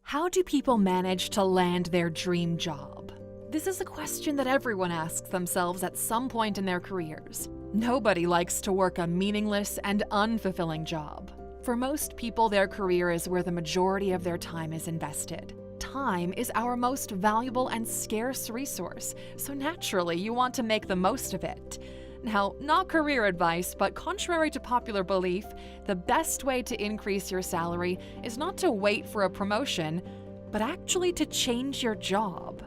How do people manage to land their dream job? This is a question that everyone asks themselves at some point in their careers. Nobody likes to work a meaningless and unfulfilling job. For most people, their career is where the majority of their time is invested. Time is our most valuable and scarce resource, so naturally you want to make the most of it. Now, not career advice, but contrary to popular belief, the best way to increase your salary is not to wait for a promotion, but actually to change your job.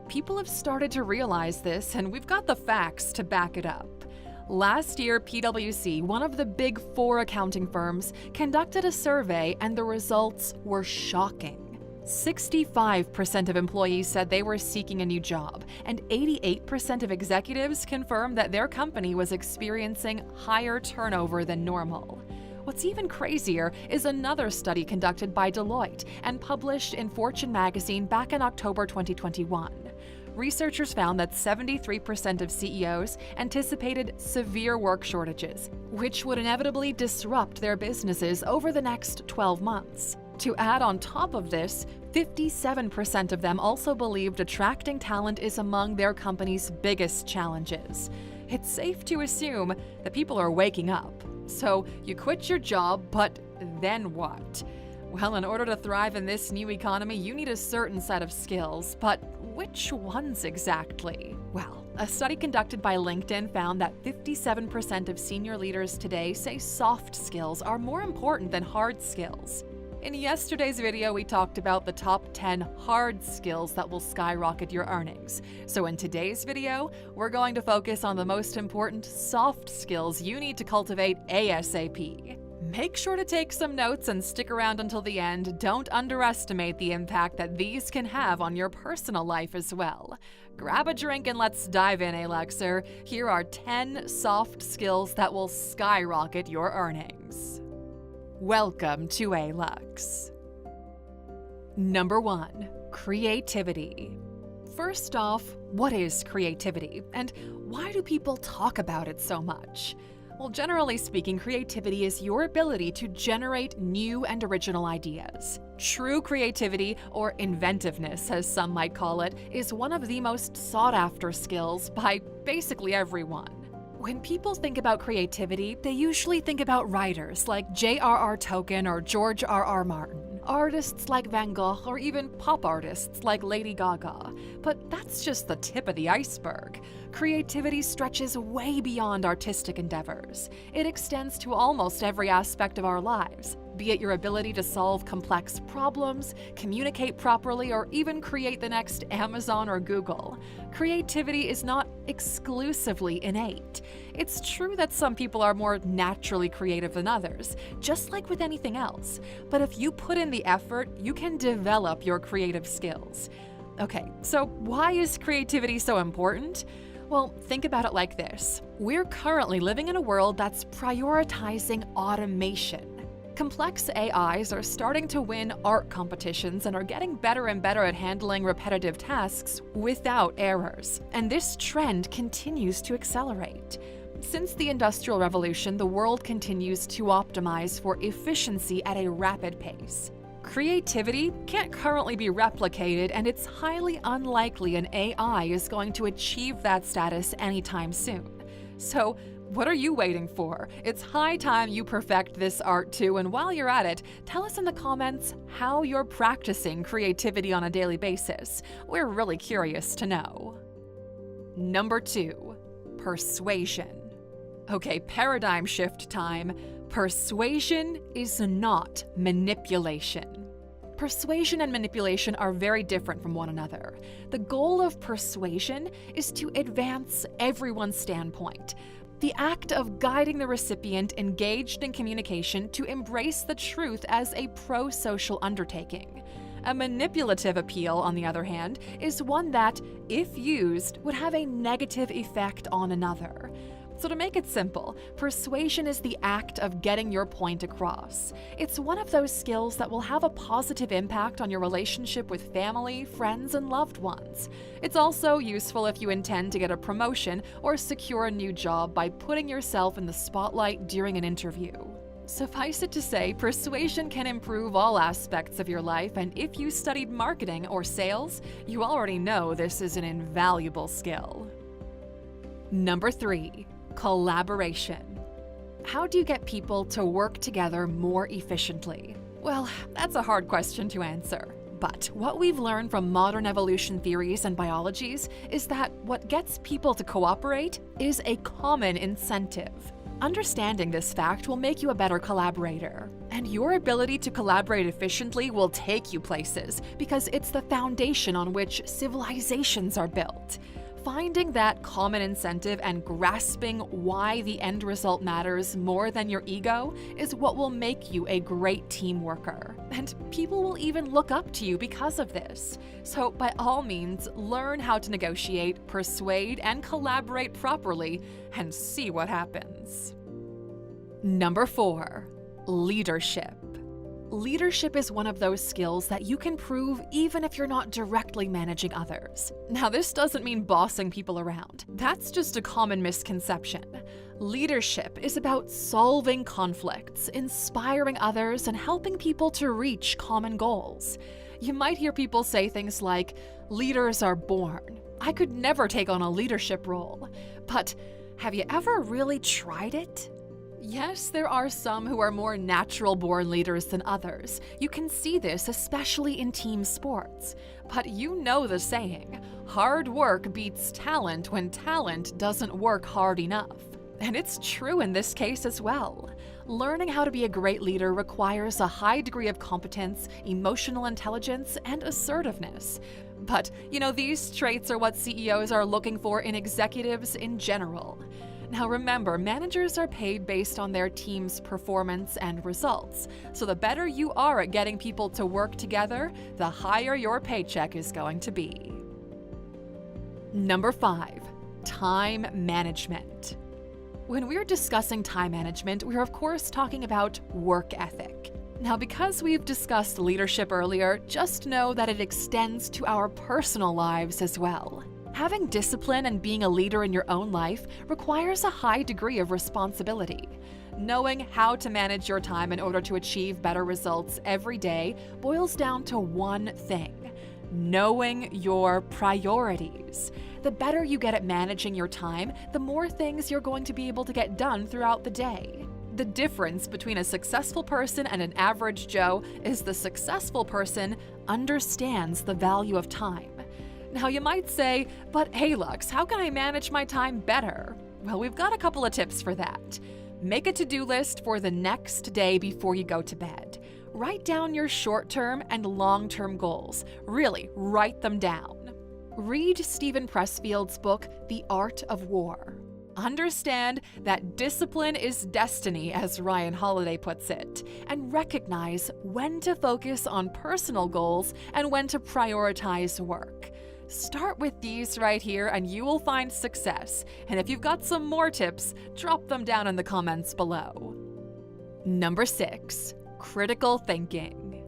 People have started to realize this, and we've got the facts to back it up. Last year, PwC, one of the big four accounting firms, conducted a survey, and the results were shocking. 65% of employees said they were seeking a new job, and 88% of executives confirmed that their company was experiencing higher turnover than normal. What's even crazier is another study conducted by Deloitte and published in Fortune magazine back in October 2021. Researchers found that 73% of CEOs anticipated severe work shortages, which would inevitably disrupt their businesses over the next 12 months. To add on top of this, 57% of them also believed attracting talent is among their company's biggest challenges. It's safe to assume that people are waking up. So you quit your job, but then what? Well, in order to thrive in this new economy, you need a certain set of skills, but which ones exactly? Well, a study conducted by LinkedIn found that 57% of senior leaders today say soft skills are more important than hard skills. In yesterday's video, we talked about the top 10 hard skills that will skyrocket your earnings. So in today's video, we're going to focus on the most important soft skills you need to cultivate ASAP. Make sure to take some notes and stick around until the end. Don't underestimate the impact that these can have on your personal life as well. Grab a drink and let's dive in, Alexer. Here are 10 soft skills that will skyrocket your earnings. Welcome to ALUX. Number 1. Creativity. First off, what is creativity, and why do people talk about it so much? Well, generally speaking, creativity is your ability to generate new and original ideas. True creativity, or inventiveness as some might call it, is one of the most sought-after skills by basically everyone. When people think about creativity, they usually think about writers like J.R.R. Tolkien or George R.R. Martin, artists like Van Gogh, or even pop artists like Lady Gaga. But that's just the tip of the iceberg. Creativity stretches way beyond artistic endeavors. It extends to almost every aspect of our lives, be it your ability to solve complex problems, communicate properly, or even create the next Amazon or Google. Creativity is not exclusively innate. It's true that some people are more naturally creative than others, just like with anything else. But if you put in the effort, you can develop your creative skills. Okay, so why is creativity so important? Well, think about it like this. We're currently living in a world that's prioritizing automation. Complex AIs are starting to win art competitions and are getting better and better at handling repetitive tasks without errors. And this trend continues to accelerate. Since the Industrial Revolution, the world continues to optimize for efficiency at a rapid pace. Creativity can't currently be replicated, and it's highly unlikely an AI is going to achieve that status anytime soon. So, what are you waiting for? It's high time you perfect this art too, and while you're at it, tell us in the comments how you're practicing creativity on a daily basis. We're really curious to know. Number 2. Persuasion. Okay, paradigm shift time. Persuasion is not manipulation. Persuasion and manipulation are very different from one another. The goal of persuasion is to advance everyone's standpoint. The act of guiding the recipient engaged in communication to embrace the truth as a pro-social undertaking. A manipulative appeal, on the other hand, is one that, if used, would have a negative effect on another. So to make it simple, persuasion is the act of getting your point across. It's one of those skills that will have a positive impact on your relationship with family, friends, and loved ones. It's also useful if you intend to get a promotion or secure a new job by putting yourself in the spotlight during an interview. Suffice it to say, persuasion can improve all aspects of your life, and if you studied marketing or sales, you already know this is an invaluable skill. Number 3, collaboration. How do you get people to work together more efficiently? Well, that's a hard question to answer. But what we've learned from modern evolution theories and biologies is that what gets people to cooperate is a common incentive. Understanding this fact will make you a better collaborator. And your ability to collaborate efficiently will take you places because it's the foundation on which civilizations are built. Finding that common incentive and grasping why the end result matters more than your ego is what will make you a great team worker. And people will even look up to you because of this. So by all means, learn how to negotiate, persuade, and collaborate properly and see what happens. Number 4, leadership. Leadership is one of those skills that you can prove even if you're not directly managing others. Now, this doesn't mean bossing people around. That's just a common misconception. Leadership is about solving conflicts, inspiring others, and helping people to reach common goals. You might hear people say things like, "Leaders are born. I could never take on a leadership role." But have you ever really tried it? Yes, there are some who are more natural-born leaders than others. You can see this especially in team sports. But you know the saying, hard work beats talent when talent doesn't work hard enough. And it's true in this case as well. Learning how to be a great leader requires a high degree of competence, emotional intelligence, and assertiveness. But, these traits are what CEOs are looking for in executives in general. Now remember, managers are paid based on their team's performance and results. So the better you are at getting people to work together, the higher your paycheck is going to be. Number 5, time management. When we're discussing time management, we're of course talking about work ethic. Now, because we've discussed leadership earlier, just know that it extends to our personal lives as well. Having discipline and being a leader in your own life requires a high degree of responsibility. Knowing how to manage your time in order to achieve better results every day boils down to one thing: knowing your priorities. The better you get at managing your time, the more things you're going to be able to get done throughout the day. The difference between a successful person and an average Joe is the successful person understands the value of time. Now you might say, but hey Lux, how can I manage my time better? Well, we've got a couple of tips for that. Make a to-do list for the next day before you go to bed. Write down your short-term and long-term goals. Really, write them down. Read Stephen Pressfield's book, The Art of War. Understand that discipline is destiny, as Ryan Holiday puts it, and recognize when to focus on personal goals and when to prioritize work. Start with these right here and you will find success. And if you've got some more tips, drop them down in the comments below. Number 6, critical thinking.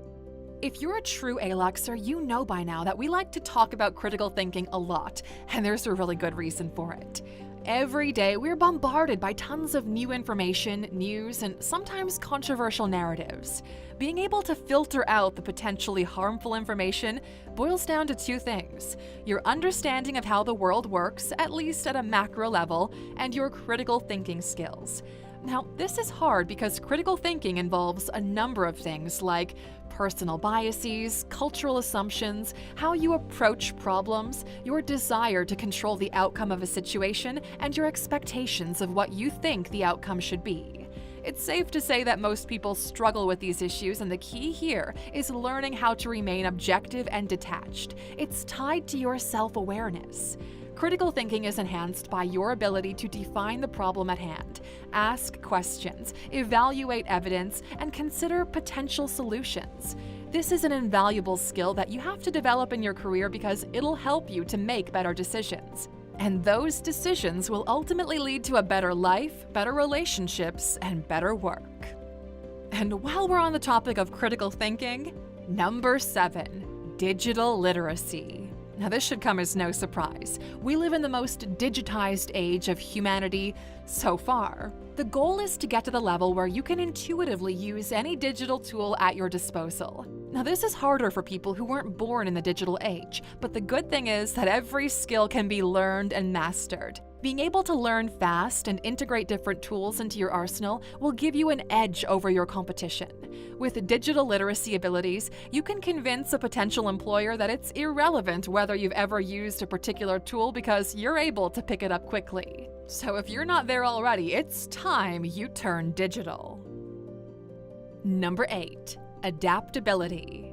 If you're a true ALUXer, you know by now that we like to talk about critical thinking a lot, and there's a really good reason for it. Every day, we're bombarded by tons of new information, news, and sometimes controversial narratives. Being able to filter out the potentially harmful information boils down to two things: your understanding of how the world works, at least at a macro level, and your critical thinking skills. Now, this is hard because critical thinking involves a number of things like personal biases, cultural assumptions, how you approach problems, your desire to control the outcome of a situation, and your expectations of what you think the outcome should be. It's safe to say that most people struggle with these issues, and the key here is learning how to remain objective and detached. It's tied to your self-awareness. Critical thinking is enhanced by your ability to define the problem at hand, ask questions, evaluate evidence, and consider potential solutions. This is an invaluable skill that you have to develop in your career because it'll help you to make better decisions. And those decisions will ultimately lead to a better life, better relationships, and better work. And while we're on the topic of critical thinking, number 7, digital literacy. Now, this should come as no surprise. We live in the most digitized age of humanity so far. The goal is to get to the level where you can intuitively use any digital tool at your disposal. Now, this is harder for people who weren't born in the digital age, but the good thing is that every skill can be learned and mastered. Being able to learn fast and integrate different tools into your arsenal will give you an edge over your competition. With digital literacy abilities, you can convince a potential employer that it's irrelevant whether you've ever used a particular tool because you're able to pick it up quickly. So if you're not there already, it's time you turn digital. Number 8. Adaptability.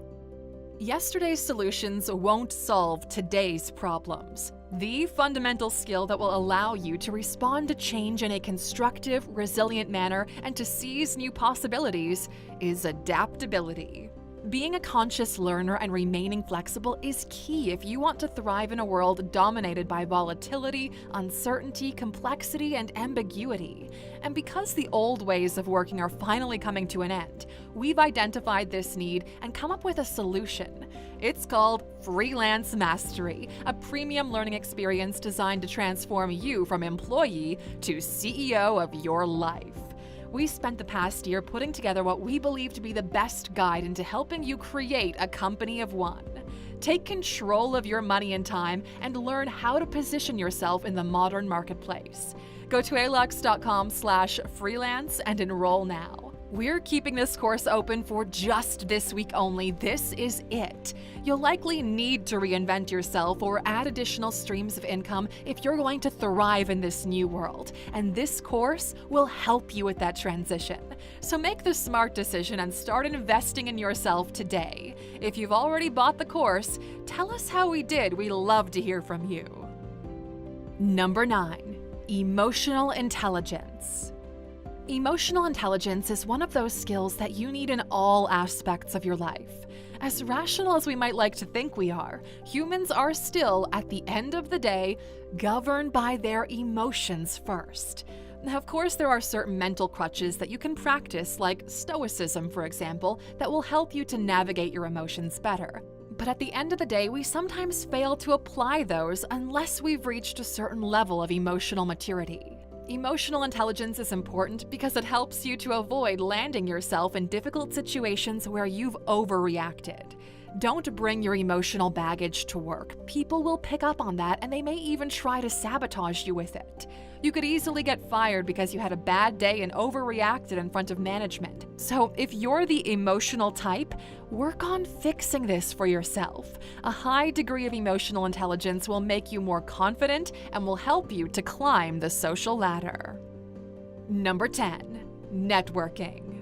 Yesterday's solutions won't solve today's problems. The fundamental skill that will allow you to respond to change in a constructive, resilient manner and to seize new possibilities is adaptability. Being a conscious learner and remaining flexible is key if you want to thrive in a world dominated by volatility, uncertainty, complexity, and ambiguity. And because the old ways of working are finally coming to an end, we've identified this need and come up with a solution. It's called Freelance Mastery, a premium learning experience designed to transform you from employee to CEO of your life. We spent the past year putting together what we believe to be the best guide into helping you create a company of one. Take control of your money and time and learn how to position yourself in the modern marketplace. Go to alux.com/freelance and enroll now. We're keeping this course open for just this week only. This is it. You'll likely need to reinvent yourself or add additional streams of income if you're going to thrive in this new world, and this course will help you with that transition. So make the smart decision and start investing in yourself today. If you've already bought the course, tell us how we did. We love to hear from you. Number 9. Emotional intelligence. Emotional intelligence is one of those skills that you need in all aspects of your life. As rational as we might like to think we are, humans are still, at the end of the day, governed by their emotions first. Now, of course, there are certain mental crutches that you can practice, like stoicism, for example, that will help you to navigate your emotions better. But at the end of the day, we sometimes fail to apply those unless we've reached a certain level of emotional maturity. Emotional intelligence is important because it helps you to avoid landing yourself in difficult situations where you've overreacted. Don't bring your emotional baggage to work. People will pick up on that and they may even try to sabotage you with it. You could easily get fired because you had a bad day and overreacted in front of management. So if you're the emotional type, work on fixing this for yourself. A high degree of emotional intelligence will make you more confident and will help you to climb the social ladder. Number 10. Networking.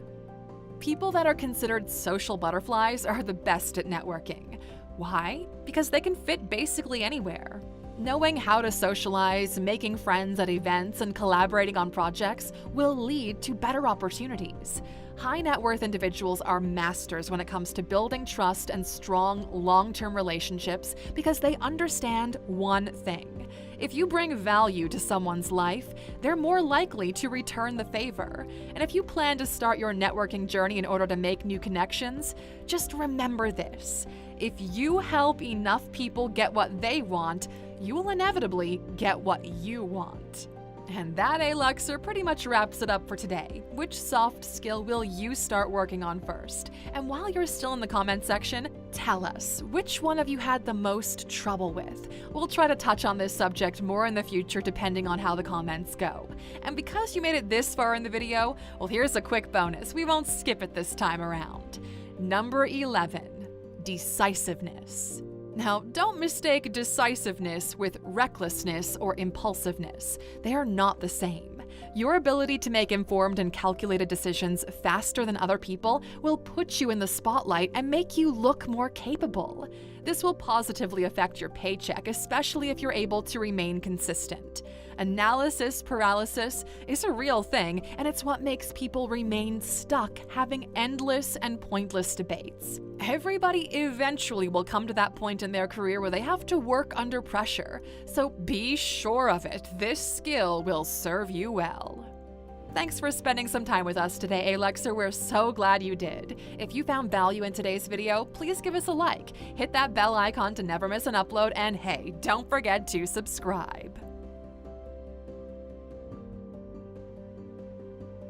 People that are considered social butterflies are the best at networking. Why? Because they can fit basically anywhere. Knowing how to socialize, making friends at events, and collaborating on projects will lead to better opportunities. High net worth individuals are masters when it comes to building trust and strong, long-term relationships because they understand one thing. If you bring value to someone's life, they're more likely to return the favor. And if you plan to start your networking journey in order to make new connections, just remember this. If you help enough people get what they want, you will inevitably get what you want. And that, Aluxer, pretty much wraps it up for today. Which soft skill will you start working on first? And while you're still in the comment section, tell us, which one of you had the most trouble with? We'll try to touch on this subject more in the future depending on how the comments go. And because you made it this far in the video, well, here's a quick bonus. We won't skip it this time around. Number 11, decisiveness. Now, don't mistake decisiveness with recklessness or impulsiveness. They are not the same. Your ability to make informed and calculated decisions faster than other people will put you in the spotlight and make you look more capable. This will positively affect your paycheck, especially if you're able to remain consistent. Analysis paralysis is a real thing, and it's what makes people remain stuck, having endless and pointless debates. Everybody eventually will come to that point in their career where they have to work under pressure, so be sure of it. This skill will serve you well. Thanks for spending some time with us today, Aluxer. We're so glad you did. If you found value in today's video, please give us a like, hit that bell icon to never miss an upload, and hey, don't forget to subscribe.